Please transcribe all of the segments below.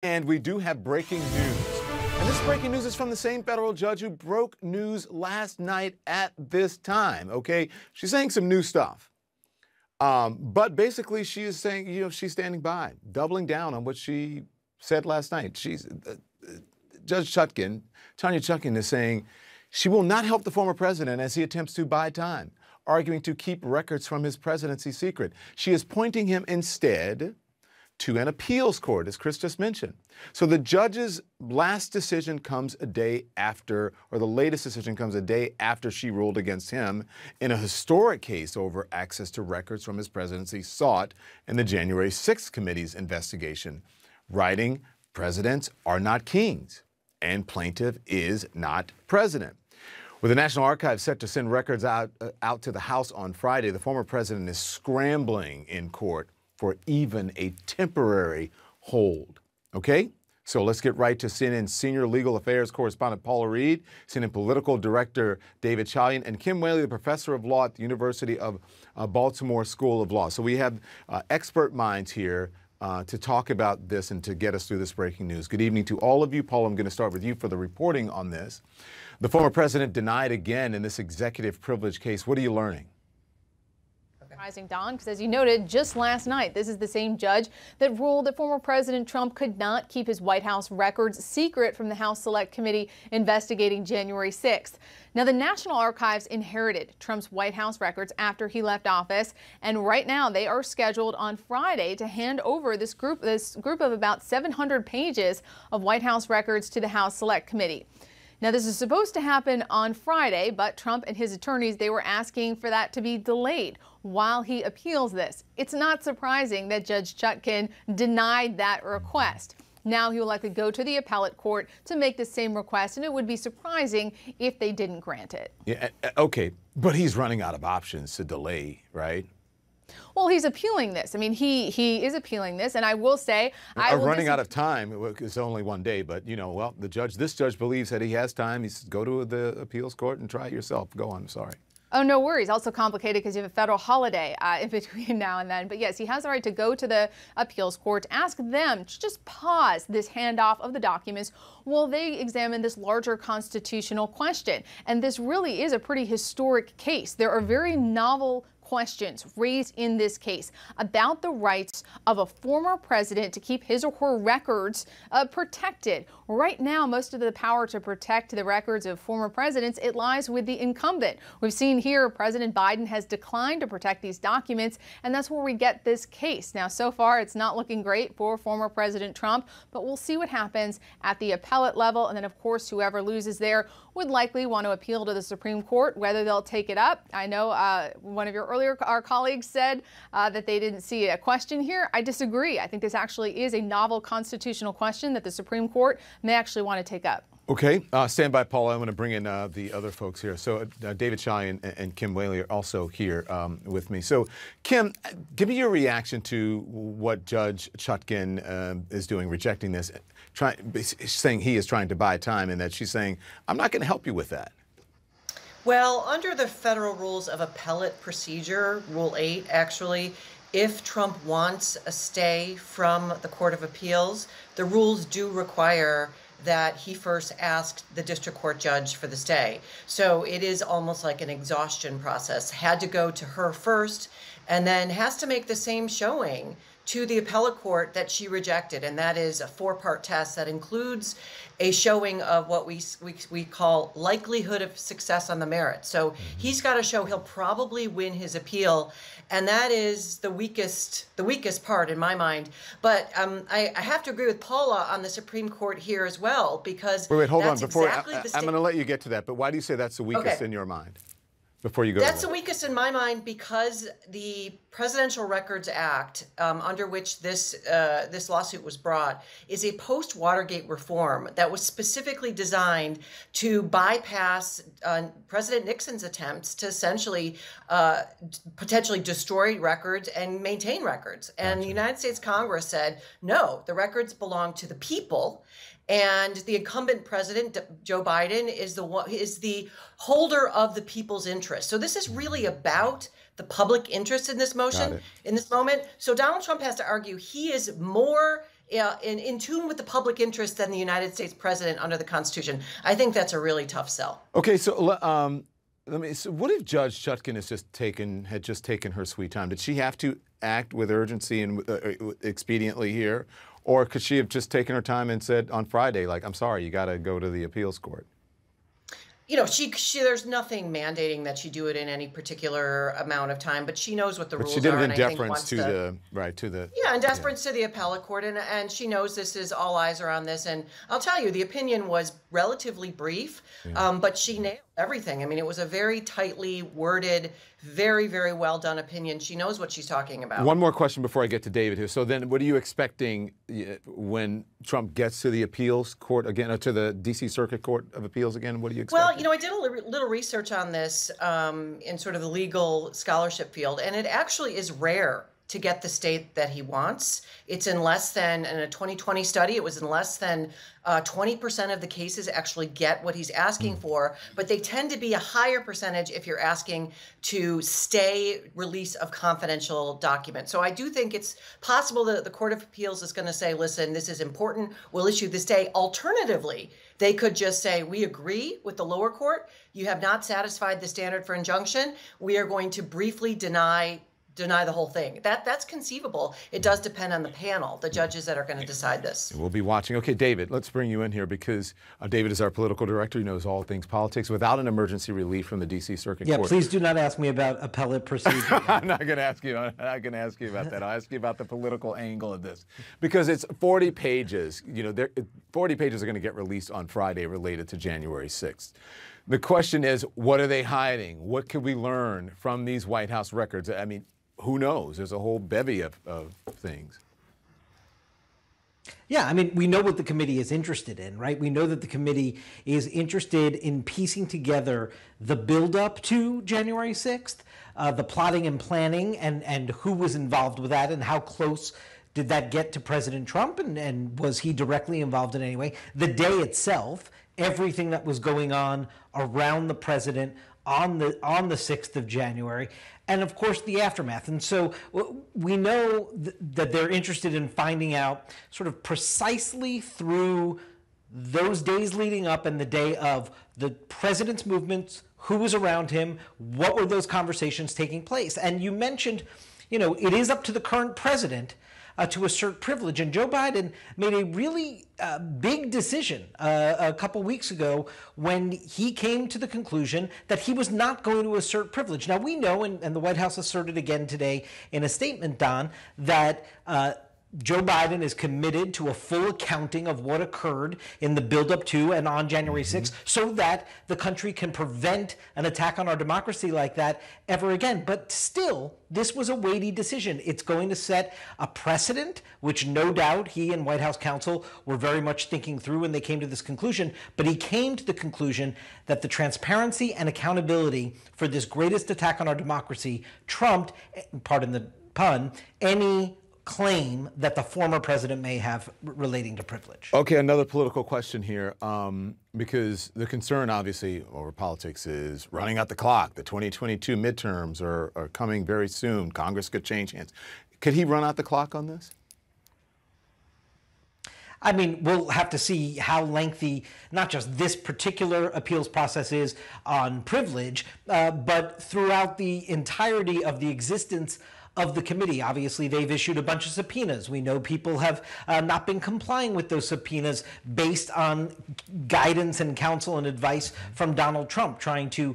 And we do have breaking news. And this breaking news is from the same federal judge who broke news last night at this time, okay? She's saying some new stuff. But basically, she is saying, she's standing by, doubling down on what she said last night. Judge Chutkan, Tanya Chutkan, is saying she will not help the former president as he attempts to buy time, arguing to keep records from his presidency secret. She is pointing him instead to an appeals court, as Chris just mentioned. So the judge's last decision comes a day after, or the latest decision comes a day after she ruled against him in a historic case over access to records from his presidency sought in the January 6th committee's investigation, writing, "Presidents are not kings, and plaintiff is not president." With the National Archives set to send records out to the House on Friday, the former president is scrambling in court for even a temporary hold. Okay? So let's get right to CNN senior legal affairs correspondent Paula Reed, CNN political director David Chalian, and Kim Whaley, the professor of law at the University of Baltimore School of Law. So we have expert minds here to talk about this and to get us through this breaking news. Good evening to all of you. Paula, I'm going to start with you for the reporting on this. The former president denied again in this executive privilege case. What are you learning? Surprising, Don, because as you noted, just last night, this is the same judge that ruled that former President Trump could not keep his White House records secret from the House Select Committee investigating January 6th. Now, the National Archives inherited Trump's White House records after he left office, and right now they are scheduled on Friday to hand over this group of about 700 pages of White House records to the House Select Committee. Now, this is supposed to happen on Friday, but Trump and his attorneys, they were asking for that to be delayed while he appeals this. It's not surprising that Judge Chutkan denied that request. Now he will likely go to the appellate court to make the same request, and it would be surprising if they didn't grant it. Yeah, okay, but he's running out of options to delay, right? Well, he's appealing this. I mean, he is appealing this, and I will say, running out of time. It's only one day, but well, this judge believes that he has time. He says, go to the appeals court and try it yourself. Go on. I'm sorry. Oh, no worries. Also complicated because you have a federal holiday in between now and then. But yes, he has the right to go to the appeals court, ask them to just pause this handoff of the documents while they examine this larger constitutional question. And this really is a pretty historic case. There are very novel questions raised in this case about the rights of a former president to keep his or her records protected. Right now, most of the power to protect the records of former presidents, it lies with the incumbent. We've seen here President Biden has declined to protect these documents, and that's where we get this case. Now, so far, it's not looking great for former President Trump, but we'll see what happens at the appellate level. And then, of course, whoever loses there would likely want to appeal to the Supreme Court, whether they'll take it up. I know one of our colleagues said that they didn't see a question here. I disagree. I think this actually is a novel constitutional question that the Supreme Court may actually want to take up. Okay, stand by, Paula. I'm going to bring in the other folks here. So David Chalian and Kim Whaley are also here with me. So Kim, give me your reaction to what Judge Chutkan is doing, rejecting this, saying he is trying to buy time, and that she's saying, I'm not going to help you with that. Well, under the federal rules of appellate procedure, Rule 8, actually, if Trump wants a stay from the Court of Appeals, the rules do require that he first asked the district court judge for the stay. So it is almost like an exhaustion process. Had to go to her first, and then has to make the same showing to the appellate court that she rejected. And that is a 4-part test that includes a showing of what we call likelihood of success on the merits. So he's got to show he'll probably win his appeal. And that is the weakest part in my mind. But I have to agree with Paula on the Supreme Court here as well, because wait, hold on. Before I'm going to let you get to that. But why do you say that's the weakest in your mind? Before you go, that's the weakest in my mind because the Presidential Records Act, under which this lawsuit was brought, is a post-Watergate reform that was specifically designed to bypass President Nixon's attempts to essentially potentially destroy records and maintain records. And the United States Congress said, no, the records belong to the people. And the incumbent president, Joe Biden, is the holder of the people's interest. So this is really about the public interest in this motion, in this moment. So Donald Trump has to argue he is more in tune with the public interest than the United States president under the Constitution. I think that's a really tough sell. Okay, so so what if Judge Chutkan had just taken her sweet time? Did she have to act with urgency and expediently here, or could she have just taken her time and said on Friday, like, I'm sorry, you got to go to the appeals court? You know, she there's nothing mandating that she do it in any particular amount of time, but she knows what the rules are. She did it in and deference to in deference to the appellate court, and she knows this is all eyes are on this. And I'll tell you, the opinion was relatively brief, but she nailed everything. I mean, it was a very tightly worded, very, very well done opinion. She knows what she's talking about. One more question before I get to David here. So then what are you expecting when Trump gets to the appeals court again, or to the D.C. Circuit Court of Appeals again? What do you expect? Well, you know, I did a little research on this in sort of the legal scholarship field, and it actually is rare to get the state that he wants. It's in less than, in a 2020 study, it was in less than 20% of the cases actually get what he's asking for, but they tend to be a higher percentage if you're asking to stay release of confidential documents. So I do think it's possible that the Court of Appeals is going to say, listen, this is important, we'll issue this day. Alternatively, they could just say, we agree with the lower court, you have not satisfied the standard for injunction, we are going to briefly deny the whole thing. That's conceivable. It does depend on the panel, the judges that are going to decide this. We'll be watching. Okay, David, let's bring you in here because David is our political director. He knows all things politics. Without an emergency relief from the D.C. Circuit Court. Yeah, please do not ask me about appellate procedure. I'm not going to ask you. I'm not going to ask you about that. I'll ask you about the political angle of this because it's 40 pages. You know, 40 pages are going to get released on Friday related to January 6th. The question is, what are they hiding? What can we learn from these White House records? I mean, who knows? There's a whole bevy of things. Yeah, I mean, we know what the committee is interested in, right? We know that the committee is interested in piecing together the buildup to January 6th, the plotting and planning, and who was involved with that, and how close did that get to President Trump, and was he directly involved in any way? The day itself, everything that was going on around the president on the 6th of January, and of course the aftermath. And so we know that they're interested in finding out sort of precisely through those days leading up and the day of the president's movements, who was around him, what were those conversations taking place. And you mentioned, you know, it is up to the current president to assert privilege. And Joe Biden made a really big decision a couple weeks ago when he came to the conclusion that he was not going to assert privilege. Now, we know, and the White House asserted again today in a statement, Don, that Joe Biden is committed to a full accounting of what occurred in the buildup to and on January 6th so that the country can prevent an attack on our democracy like that ever again. But still, this was a weighty decision. It's going to set a precedent, which no doubt he and White House counsel were very much thinking through when they came to this conclusion. But he came to the conclusion that the transparency and accountability for this greatest attack on our democracy trumped, pardon the pun, any claim that the former president may have relating to privilege. Okay, another political question here, because the concern, obviously, over politics is running out the clock. The 2022 midterms are coming very soon. Congress could change hands. Could he run out the clock on this? I mean, we'll have to see how lengthy not just this particular appeals process is on privilege, but throughout the entirety of the existence of the committee. Obviously, they've issued a bunch of subpoenas. We know people have not been complying with those subpoenas based on guidance and counsel and advice from Donald Trump, trying to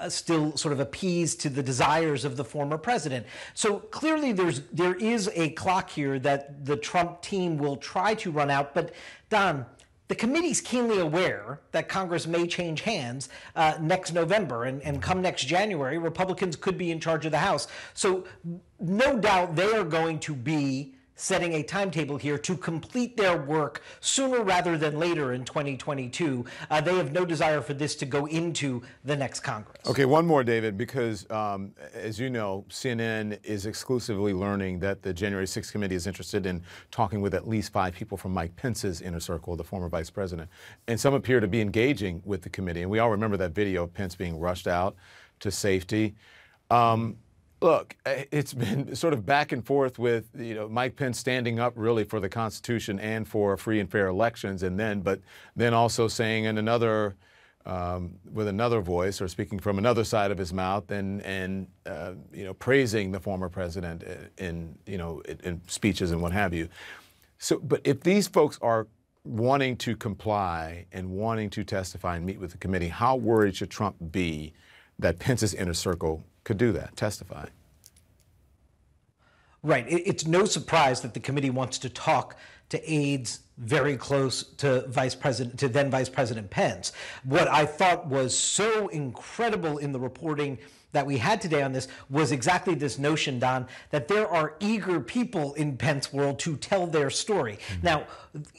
still sort of appease to the desires of the former president. So clearly there is a clock here that the Trump team will try to run out. But Don, the committee's keenly aware that Congress may change hands next November, and come next January, Republicans could be in charge of the House. So no doubt they are going to be setting a timetable here to complete their work sooner rather than later in 2022. They have no desire for this to go into the next Congress. Okay, one more, David, because as you know, CNN is exclusively learning that the January 6th committee is interested in talking with at least 5 people from Mike Pence's inner circle, the former vice president. And some appear to be engaging with the committee. And we all remember that video of Pence being rushed out to safety. Look, it's been sort of back and forth with, Mike Pence standing up really for the Constitution and for free and fair elections, but then also saying in another, with another voice or speaking from another side of his mouth and praising the former president in speeches and what have you. So, but if these folks are wanting to comply and wanting to testify and meet with the committee, how worried should Trump be that Pence's inner circle could do that, testify? Right. It's no surprise that the committee wants to talk to aides very close to then Vice President Pence. What I thought was so incredible in the reporting that we had today on this was exactly this notion, Don, that there are eager people in Pence world to tell their story. Mm-hmm. Now,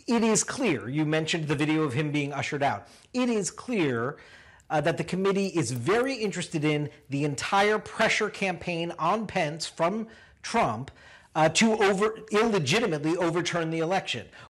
it is clear, you mentioned the video of him being ushered out. It is clear that the committee is very interested in the entire pressure campaign on Pence from Trump to illegitimately overturn the election.